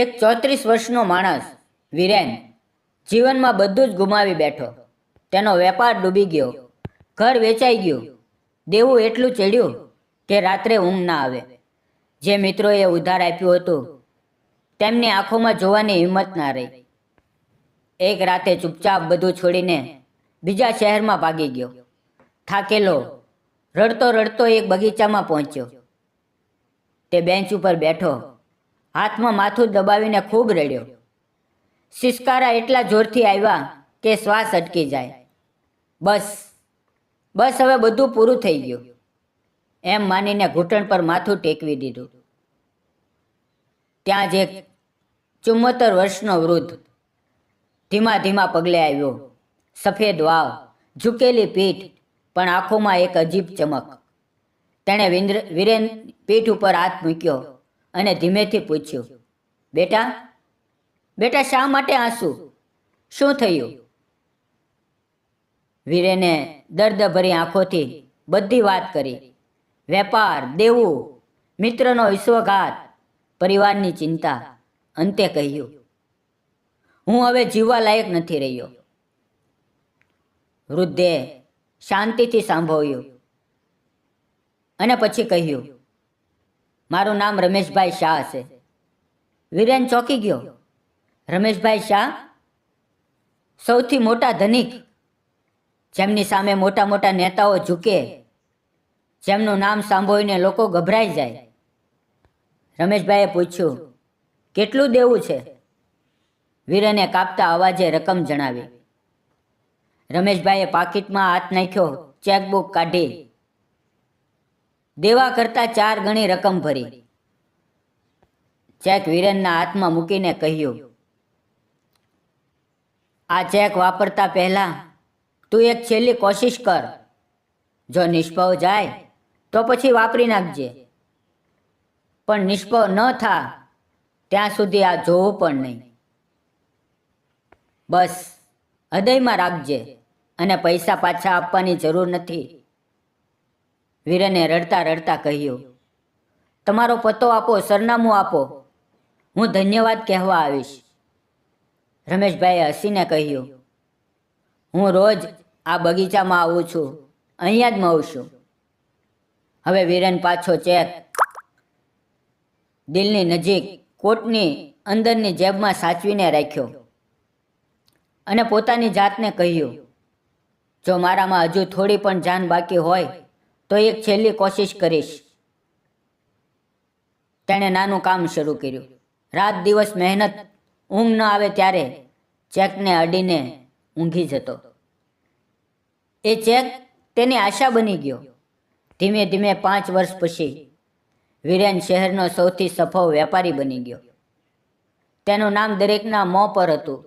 એક 34 વર્ષનો માણસ વિરેન જીવનમાં બધું જ ગુમાવી બેઠો. તેનો વેપાર ડૂબી ગયો, ઘર વેચાઈ ગયું, દેવું એટલું ચડ્યું કે રાત્રે ઊંઘ ના આવે. જે મિત્રોએ ઉધાર આપ્યું હતું તેમની આંખોમાં જોવાની હિંમત ના રહી. એક રાતે ચૂપચાપ બધું છોડીને બીજા શહેરમાં ભાગી ગયો. થાકેલો રડતો રડતો એક બગીચામાં પહોંચ્યો. તે બેન્ચ ઉપર બેઠો, હાથમાં માથું દબાવીને ખૂબ રડ્યો. સિસકારા એટલા જોરથી આવ્યા કે શ્વાસ અટકી જાય. બસ બસ હવે બધું પૂરું થઈ ગયું એમ માનીને ઘૂંટણ પર માથું ટેકવી દીધું. ત્યાં જ એક 74 વર્ષનો વૃદ્ધ ધીમા ધીમા પગલે આવ્યો. સફેદ વાવ, ઝૂકેલી પીઠ, પણ આંખોમાં એક અજીબ ચમક. તેણે વિરેન પીઠ ઉપર હાથ મૂક્યો અને ધીમેથી પૂછ્યું, બેટા બેટા શા માટે આંસુ? શું થયું? વીરેને દર્દભરી આંખોથી બધી વાત કરી. વેપાર, દેવું, મિત્રનો વિશ્વઘાત, પરિવારની ચિંતા. અંતે કહ્યું, હું હવે જીવવા લાયક નથી રહ્યો. વૃદ્ધે શાંતિથી સાંભળ્યું અને પછી કહ્યું, મારું નામ રમેશભાઈ શાહ છે. વીરેન ચોંકી ગયો. રમેશભાઈ શાહ? સૌથી મોટા ધનિક, જેમની સામે મોટા મોટા નેતાઓ ઝૂકે, જેમનું નામ સાંભળીને લોકો ગભરાઈ જાય. રમેશભાઈએ પૂછ્યું, કેટલું દેવું છે? વીરેને કાપતા અવાજે રકમ જણાવી. રમેશભાઈએ પાકીટમાં હાથ નાખ્યો, ચેકબુક કાઢી દેવા કરતાં 4 ગણી રકમ ભરી. ચેક વીરેનના હાથમાં મૂકીને કહ્યું, આ ચેક વાપરતા પહેલા તું એક છેલ્લી કોશિશ કર. જો નિષ્ફળ જાય તો પછી વાપરી નાખજે, પણ નિષ્ફળ ન થા ત્યાં સુધી આ જોવું પણ નહીં. બસ હૃદયમાં રાખજે અને પૈસા પાછા આપવાની જરૂર નથી. વીરેને રડતા રડતા કહ્યું, તમારો પતો આપો, સરનામું આપો, હું ધન્યવાદ કહેવા આવીશ. રમેશભાઈએ હસીને કહ્યું, હું રોજ આ બગીચામાં આવું છું, અહીંયા જ મળું છું. હવે વીરેન પાછો ચેક દિલની નજીક કોટની અંદરની જેબમાં સાચવીને રાખ્યો અને પોતાની જાતને કહ્યું, જો મારામાં હજુ થોડી પણ જાન બાકી હોય તો એક છેલ્લી કોશિશ કરીશ. તેણે નાનું કામ શરૂ કર્યું. રાત દિવસ મહેનત, ઊંઘ ન આવે ત્યારે ચેકને અડીને ઊંઘી જતો. એ ચેક તેની આશા બની ગયો. ધીમે ધીમે 5 વર્ષ પછી વીરેન શહેરનો સૌથી સફળ વેપારી બની ગયો. તેનું નામ દરેકના મોં પર હતું.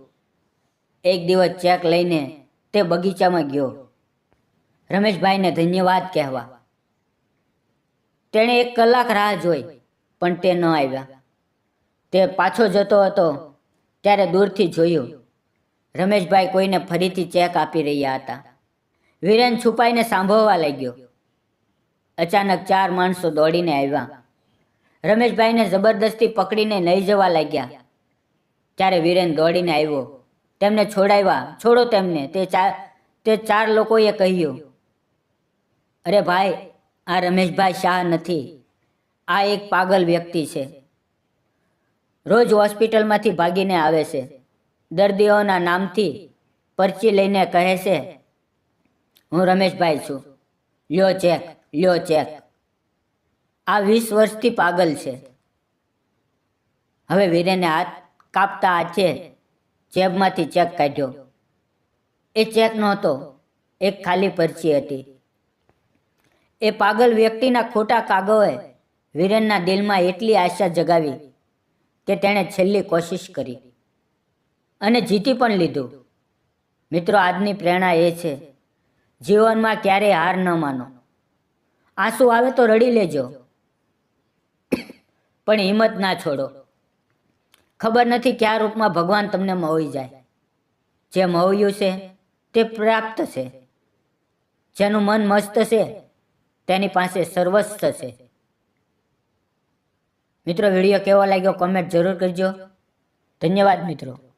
એક દિવસ ચેક લઈને તે બગીચામાં ગયો રમેશભાઈને ધન્યવાદ કહેવા. તેણે 1 કલાક રાહ જોઈ પણ તે ન આવ્યા. તે પાછો જતો હતો ત્યારે દૂરથી જોયું, રમેશભાઈ કોઈને ફરીથી ચેક આપી રહ્યા હતા. વીરેન છુપાઈને સાંભળવા લાગ્યો. અચાનક 4 માણસો દોડીને આવ્યા. રમેશભાઈને જબરદસ્તી પકડીને લઈ જવા લાગ્યા. ત્યારે વીરેન દોડીને આવ્યો, તેમને છોડાવ્યા. છોડો તેમને. તે 4 લોકોએ કહ્યું, અરે ભાઈ, આ રમેશભાઈ શાહ નથી, આ એક પાગલ વ્યક્તિ છે. રોજ હોસ્પિટલમાંથી ભાગીને આવે છે, દર્દીઓના નામથી પરચી લઈને કહે છે, હું રમેશભાઈ છું, લ્યો ચેક, લ્યો ચેક. આ 20 વર્ષથી પાગલ છે. હવે વીરેને હાથ કાપતા હાથે જેબમાંથી ચેક કાઢ્યો. એ ચેક નહોતો, એક ખાલી પરચી હતી. એ પાગલ વ્યક્તિના ખોટા કાગળોએ વીરેનના દિલમાં એટલી આશા જગાવી કે તેણે છેલ્લી કોશિશ કરી અને જીતી પણ લીધું. મિત્રો, આજની પ્રેરણા એ છે, જીવનમાં ક્યારેય હાર ન માનો. આંસુ આવે તો રડી લેજો, પણ હિંમત ના છોડો. ખબર નથી કયા રૂપમાં ભગવાન તમને મળી જાય. જે મળ્યું છે તે પ્રાપ્ત છે. જેનું મન મસ્ત છે તેની પાસે સર્વસ્વ છે. મિત્રો, વિડીયો કેવો લાગ્યો કોમેન્ટ જરૂર કરજો. ધન્યવાદ મિત્રો.